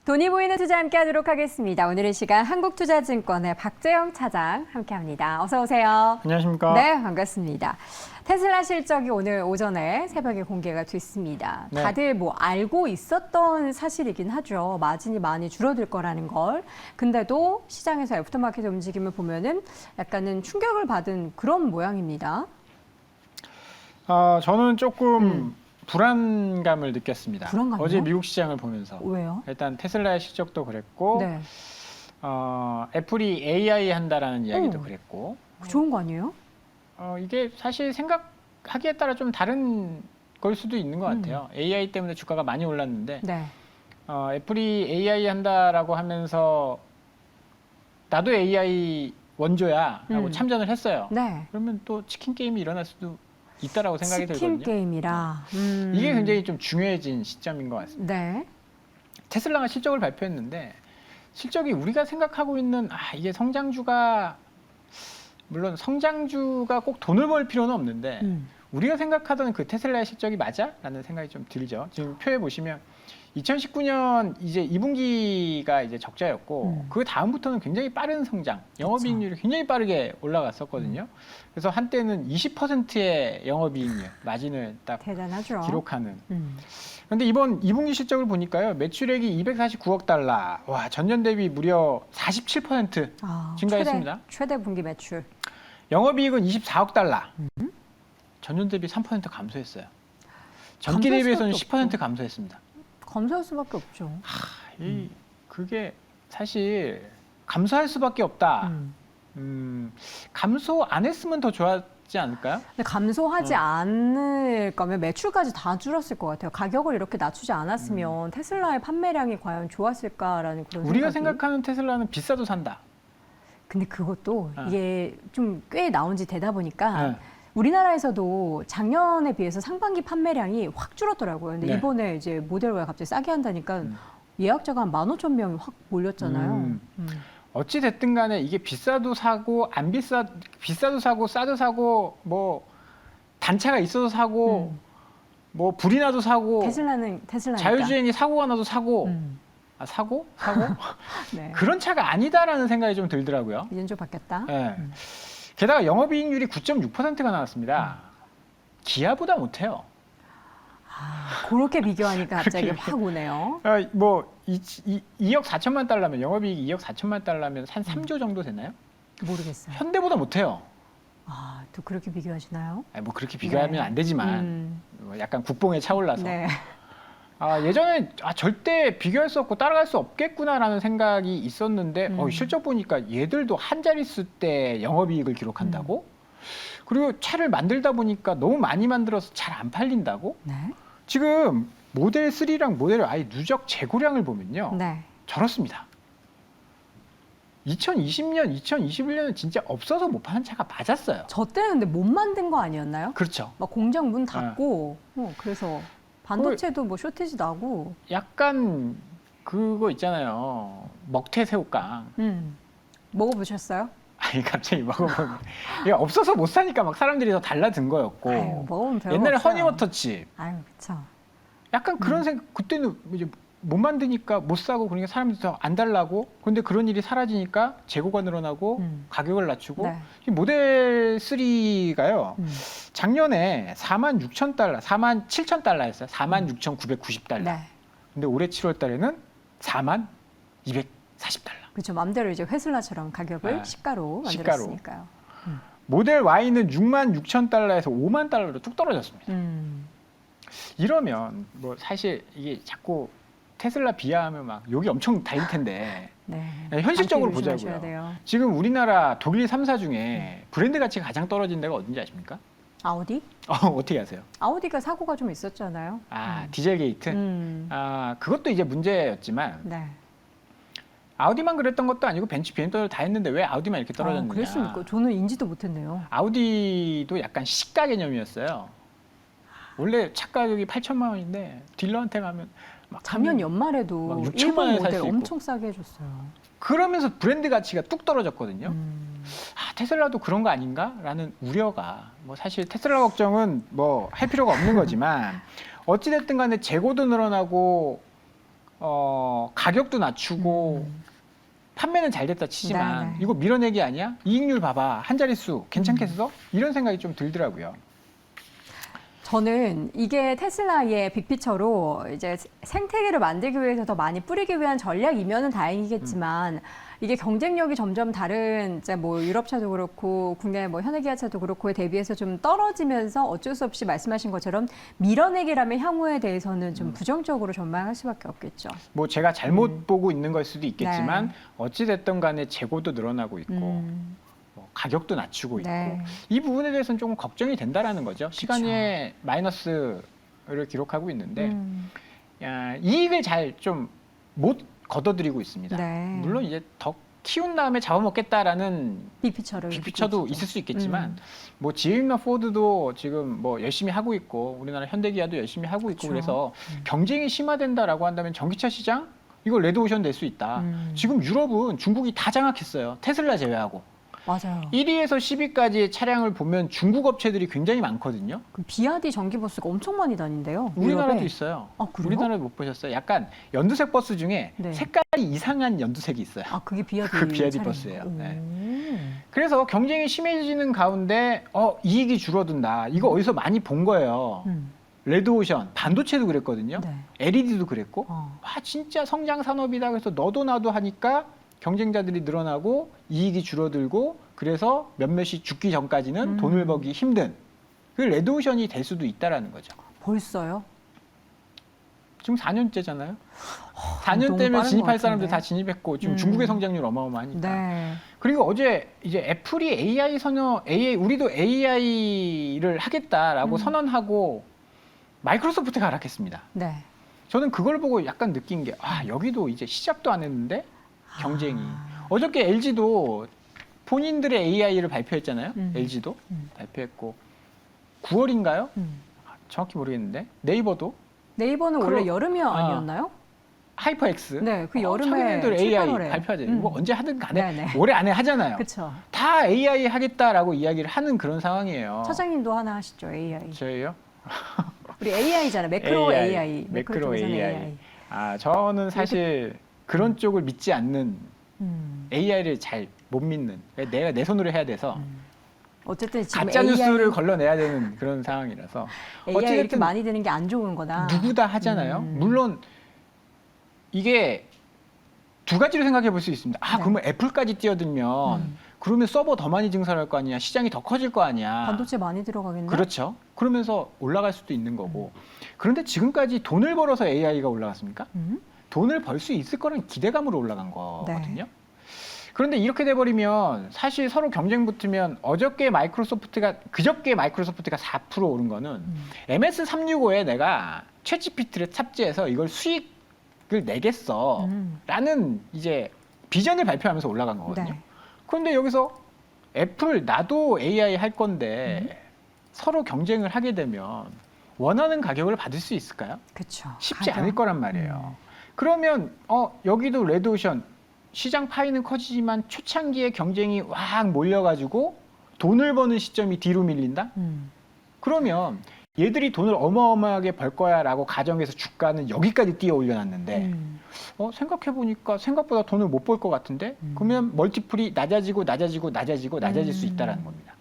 돈이 보이는 투자 함께 하도록 하겠습니다. 오늘의 시간 한국투자증권의 박재영 차장 함께합니다. 어서 오세요. 안녕하십니까? 네, 반갑습니다. 테슬라 실적이 오늘 오전에 새벽에 공개가 됐습니다. 네. 다들 뭐 알고 있었던 사실이긴 하죠. 마진이 많이 줄어들 거라는 걸. 근데도 시장에서 애프터마켓 움직임을 보면은 약간은 충격을 받은 그런 모양입니다. 저는 조금 불안감을 느꼈습니다. 불안감이요? 어제 미국 시장을 보면서. 왜요? 일단 테슬라의 실적도 그랬고, 네. 애플이 AI 한다라는 이야기도 그랬고. 좋은 거 아니에요? 이게 사실 생각하기에 따라 좀 다른 걸 수도 있는 것 같아요. AI 때문에 주가가 많이 올랐는데, 네. 애플이 AI 한다라고 하면서 나도 AI 원조야 라고 참전을 했어요. 네. 그러면 또 치킨 게임이 일어날 수도 있다라고 생각이 치킨 들거든요. 게임이라. 이게 굉장히 좀 중요해진 시점인 것 같습니다. 네. 테슬라가 실적을 발표했는데 실적이 우리가 생각하고 있는 이게 성장주가 물론 성장주가 꼭 돈을 벌 필요는 없는데 우리가 생각하던 그 테슬라의 실적이 맞아? 라는 생각이 좀 들죠. 지금 표에 보시면 2019년 이제 2분기가 이제 적자였고 그 다음부터는 굉장히 빠른 성장, 영업이익률이 굉장히 빠르게 올라갔었거든요. 그래서 한때는 20%의 영업이익률 마진을 딱 대단하죠. 기록하는. 그런데 이번 2분기 실적을 보니까요, 매출액이 249억 달러, 와 전년 대비 무려 47% 증가했습니다. 최대 분기 매출. 영업이익은 24억 달러, 전년 대비 3% 감소했어요. 전기 대비해서는 10% 감소했습니다. 감소할 수밖에 없죠. 그게 사실 감소할 수밖에 없다. 감소 안 했으면 더 좋았지 않을까요? 근데 감소하지 않을 거면 매출까지 다 줄었을 것 같아요. 가격을 이렇게 낮추지 않았으면 테슬라의 판매량이 과연 좋았을까라는 그런 우리가 생각이. 생각하는 테슬라는 비싸도 산다. 근데 그것도 이게 좀 꽤 나온 지 되다 보니까 네. 우리나라에서도 작년에 비해서 상반기 판매량이 확 줄었더라고요. 근데 네. 이번에 이제 모델 Y 갑자기 싸게 한다니까 예약자가 한 15,000명이 확 몰렸잖아요. 어찌 됐든 간에 이게 비싸도 사고 비싸도 사고 싸도 사고 뭐 단차가 있어도 사고 뭐 불이 나도 사고 테슬라니까. 자율주행이 사고가 나도 사고 사고? 네. 그런 차가 아니다라는 생각이 좀 들더라고요. 이젠 좀 바뀌었다. 네. 게다가 영업이익률이 9.6%가 나왔습니다. 기아보다 못해요. 그렇게 비교하니까 갑자기 확 오네요. 뭐 2억 4천만 달러면 영업이익이 2억 4천만 달러면 한 3조 정도 되나요? 모르겠어요. 현대보다 못해요. 또 그렇게 비교하시나요? 뭐 그렇게 비교하면 안 되지만 뭐 약간 국뽕에 차올라서 네. 예전에 절대 비교할 수 없고 따라갈 수 없겠구나라는 생각이 있었는데 실적 보니까 얘들도 한 자릿수 때 영업이익을 기록한다고? 그리고 차를 만들다 보니까 너무 많이 만들어서 잘 안 팔린다고? 네. 지금 모델 3랑 모델 Y 누적 재고량을 보면요. 네. 저렇습니다. 2020년, 2021년은 진짜 없어서 못 파는 차가 맞았어요. 저 때는 근데 못 만든 거 아니었나요? 그렇죠. 막 공장 문 닫고 그래서 반도체도 뭐 쇼티지 나고. 약간 그거 있잖아요. 먹태 새우깡. 먹어보셨어요? 아니 갑자기 먹어보면 이게 없어서 못 사니까 막 사람들이 더 달라든 거였고. 아유, 먹으면 별거 옛날에 없어요. 허니버터칩. 아유, 그쵸. 약간 그런 생각. 그때는 이제 못 만드니까 못 사고 그러니까 사람들이 더 안 달라고. 그런데 그런 일이 사라지니까 재고가 늘어나고 가격을 낮추고. 네. 이 모델 3가요. 작년에 46,000달러, 47,000달러였어요. 46,990달러. 네. 근데 올해 7월 달에는 42,240달러. 그렇죠. 맘대로 이제 회슬라처럼 가격을 시가로 만들었으니까요. 모델 Y는 66,000달러에서 5만 달러로 뚝 떨어졌습니다. 이러면 뭐 사실 이게 자꾸 테슬라 비하하면 막 욕이 엄청 달릴 텐데 네. 현실적으로 감기 조심하셔야 보자고요. 돼요. 지금 우리나라 독일 3사 중에 브랜드 가치가 가장 떨어진 데가 어딘지 아십니까? 아우디? 어떻게 아세요? 아우디가 사고가 좀 있었잖아요. 디젤 게이트? 그것도 이제 문제였지만 네. 아우디만 그랬던 것도 아니고 벤츠, BMW를 다 했는데 왜 아우디만 이렇게 떨어졌느냐. 그랬습니까? 저는 인지도 못했네요. 아우디도 약간 시가 개념이었어요. 원래 차 가격이 8천만 원인데 딜러한테 가면 막 작년 연말에도 막 6천만 일본 원에 살 모델 수 있고. 엄청 싸게 해줬어요. 그러면서 브랜드 가치가 뚝 떨어졌거든요. 테슬라도 그런 거 아닌가라는 우려가 뭐 사실 테슬라 걱정은 뭐 할 필요가 없는 거지만 어찌됐든 간에 재고도 늘어나고 가격도 낮추고 판매는 잘 됐다 치지만 네네. 이거 밀어내기 아니야? 이익률 봐봐. 한 자릿수 괜찮겠어? 이런 생각이 좀 들더라고요. 저는 이게 테슬라의 빅피처로 이제 생태계를 만들기 위해서 더 많이 뿌리기 위한 전략이면은 다행이겠지만 이게 경쟁력이 점점 다른 이제 뭐 유럽차도 그렇고 국내 뭐 현대기아차도 그렇고에 대비해서 좀 떨어지면서 어쩔 수 없이 말씀하신 것처럼 밀어내기라면 향후에 대해서는 좀 부정적으로 전망할 수밖에 없겠죠. 뭐 제가 잘못 보고 있는 걸 수도 있겠지만 네. 어찌 됐든 간에 재고도 늘어나고 있고 뭐 가격도 낮추고 있고 네. 이 부분에 대해서는 조금 걱정이 된다라는 거죠. 시간에 마이너스를 기록하고 있는데 이익을 잘 좀 못 걷어들이고 있습니다. 네. 물론 이제 더 키운 다음에 잡아먹겠다라는 빅피처를 빅피처도 있을 수 있겠지만 뭐 GM이나 포드도 지금 뭐 열심히 하고 있고 우리나라 현대기아도 열심히 하고 있고 그쵸. 그래서 경쟁이 심화된다라고 한다면 전기차 시장 이거 레드오션 될 수 있다. 지금 유럽은 중국이 다 장악했어요. 테슬라 제외하고. 맞아요. 1위에서 10위까지의 차량을 보면 중국 업체들이 굉장히 많거든요. 그 비아디 전기버스가 엄청 많이 다닌대요. 우리나라도 유럽에. 있어요. 아, 그래요? 우리나라도 못 보셨어요? 약간 연두색 버스 중에 네. 색깔이 이상한 연두색이 있어요. 아, 그게 비아디 그 비아디 차량이에요? 버스예요. 오. 네. 그래서 경쟁이 심해지는 가운데 이익이 줄어든다. 이거 어디서 많이 본 거예요. 레드오션, 반도체도 그랬거든요. 네. LED도 그랬고. 어. 와 진짜 성장 산업이다. 그래서 너도 나도 하니까 경쟁자들이 늘어나고 이익이 줄어들고 그래서 몇몇이 죽기 전까지는 돈을 벌기 힘든 그 레드오션이 될 수도 있다라는 거죠. 벌써요? 지금 4년째잖아요. 너무 4년 때면 빠른 진입할 것 사람들 같은데. 다 진입했고 지금 중국의 성장률 어마어마하니까. 네. 그리고 어제 이제 애플이 AI 우리도 AI를 하겠다라고 선언하고 마이크로소프트가 하락했습니다. 네. 저는 그걸 보고 약간 느낀 게 여기도 이제 시작도 안 했는데 경쟁이. 어저께 LG도 본인들의 AI를 발표했잖아요. LG도 발표했고 9월인가요? 정확히 모르겠는데 네이버도 네이버는 원래 그럼- 여름이 아니었나요? 하이퍼X. 네, 그 여름에 자기네들 7, AI 8월에. 발표하잖아요. 이거 언제 하든 간에 네네. 올해 안에 하잖아요. 그렇죠. 다 AI 하겠다라고 이야기를 하는 그런 상황이에요. 차장님도 하나 하시죠, AI. 저예요? 우리 AI잖아요. 매크로 AI. 매크로 쪽에서는 AI. 저는 사실 그런 쪽을 믿지 않는 AI를 잘 못 믿는. 내가 내 손으로 해야 돼서 어쨌든 지금 가짜 뉴스를 걸러내야 되는 그런 상황이라서 AI 이렇게 어쨌든 많이 드는 게 안 좋은 거다. 누구 다 하잖아요. 물론 이게 두 가지로 생각해 볼 수 있습니다. 네. 그러면 애플까지 뛰어들면 그러면 서버 더 많이 증설할 거 아니야. 시장이 더 커질 거 아니야. 반도체 많이 들어가겠네. 그렇죠. 그러면서 올라갈 수도 있는 거고. 그런데 지금까지 돈을 벌어서 AI가 올라갔습니까? 돈을 벌 수 있을 거라는 기대감으로 올라간 거거든요. 네. 그런데 이렇게 돼버리면 사실 서로 경쟁 붙으면 그저께 마이크로소프트가 4% 오른 거는 MS365에 내가 챗GPT를 탑재해서 이걸 수익을 내겠어 라는 이제 비전을 발표하면서 올라간 거거든요. 네. 그런데 여기서 애플 나도 AI 할 건데 서로 경쟁을 하게 되면 원하는 가격을 받을 수 있을까요? 그렇죠. 쉽지 않을 거란 말이에요. 그러면 여기도 레드오션 시장 파이는 커지지만 초창기에 경쟁이 확 몰려가지고 돈을 버는 시점이 뒤로 밀린다? 그러면 얘들이 돈을 어마어마하게 벌 거야라고 가정해서 주가는 여기까지 뛰어 올려놨는데 생각해보니까 생각보다 돈을 못 벌 것 같은데 그러면 멀티플이 낮아지고 낮아질 수 있다는 겁니다.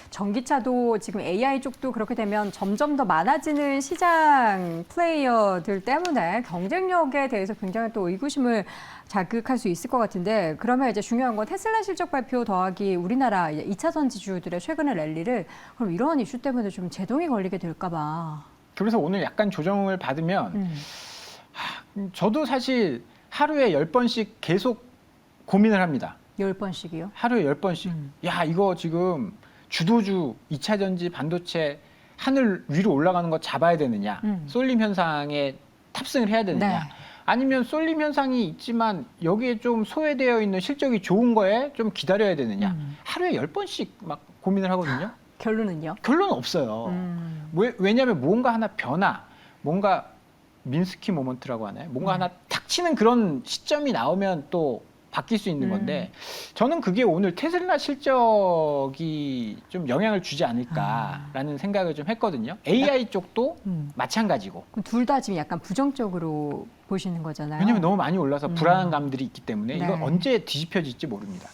전기차도 지금 AI 쪽도 그렇게 되면 점점 더 많아지는 시장 플레이어들 때문에 경쟁력에 대해서 굉장히 또 의구심을 자극할 수 있을 것 같은데 그러면 이제 중요한 건 테슬라 실적 발표 더하기 우리나라 이제 2차전 지주들의 최근의 랠리를 그럼 이러한 이슈 때문에 좀 제동이 걸리게 될까 봐. 그래서 오늘 약간 조정을 받으면 저도 사실 하루에 10번씩 계속 고민을 합니다. 10번씩이요? 하루에 10번씩. 야, 이거 지금 주도주 2차 전지 반도체 하늘 위로 올라가는 거 잡아야 되느냐. 쏠림 현상에 탑승을 해야 되느냐. 네. 아니면 쏠림 현상이 있지만 여기에 좀 소외되어 있는 실적이 좋은 거에 좀 기다려야 되느냐. 하루에 10번씩 막 고민을 하거든요. 결론은요? 결론은 없어요. 왜냐하면 뭔가 하나 뭔가 민스키 모먼트라고 하나요? 뭔가 하나 탁 치는 그런 시점이 나오면 또 바뀔 수 있는 건데 저는 그게 오늘 테슬라 실적이 좀 영향을 주지 않을까라는 생각을 좀 했거든요. AI 쪽도 마찬가지고. 둘 다 지금 약간 부정적으로 보시는 거잖아요. 왜냐하면 너무 많이 올라서 불안한 감들이 있기 때문에 네. 이건 언제 뒤집혀질지 모릅니다.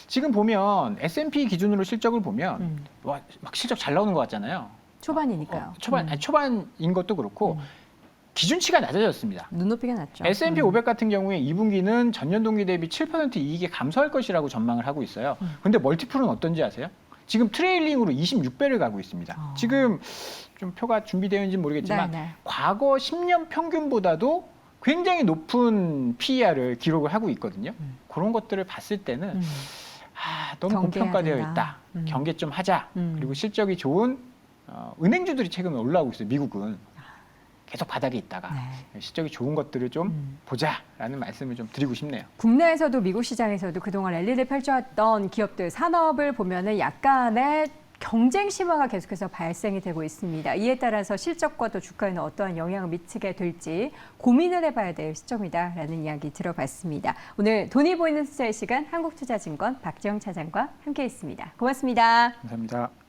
지금 보면 S&P 기준으로 실적을 보면 와, 막 실적 잘 나오는 것 같잖아요. 초반이니까요. 초반인 것도 그렇고 기준치가 낮아졌습니다. 눈높이가 낮죠. S&P 500 같은 경우에 2분기는 전년 동기 대비 7% 이익이 감소할 것이라고 전망을 하고 있어요. 근데 멀티플은 어떤지 아세요? 지금 트레일링으로 26배를 가고 있습니다. 지금 좀 표가 준비되어 있는지 모르겠지만 네, 네. 과거 10년 평균보다도 굉장히 높은 PER을 기록을 하고 있거든요. 그런 것들을 봤을 때는 너무 경계해야 고평가되어 된다. 있다. 경계 좀 하자. 그리고 실적이 좋은 은행주들이 최근에 올라오고 있어요. 미국은. 계속 바닥에 있다가 네. 실적이 좋은 것들을 좀 보자라는 말씀을 좀 드리고 싶네요. 국내에서도 미국 시장에서도 그동안 랠리를 펼쳐왔던 기업들 산업을 보면은 약간의 경쟁 심화가 계속해서 발생이 되고 있습니다. 이에 따라서 실적과 또 주가에는 어떠한 영향을 미치게 될지 고민을 해봐야 될 시점이다라는 이야기 들어봤습니다. 오늘 돈이 보이는 투자의 시간 한국투자증권 박지영 차장과 함께했습니다. 고맙습니다. 감사합니다.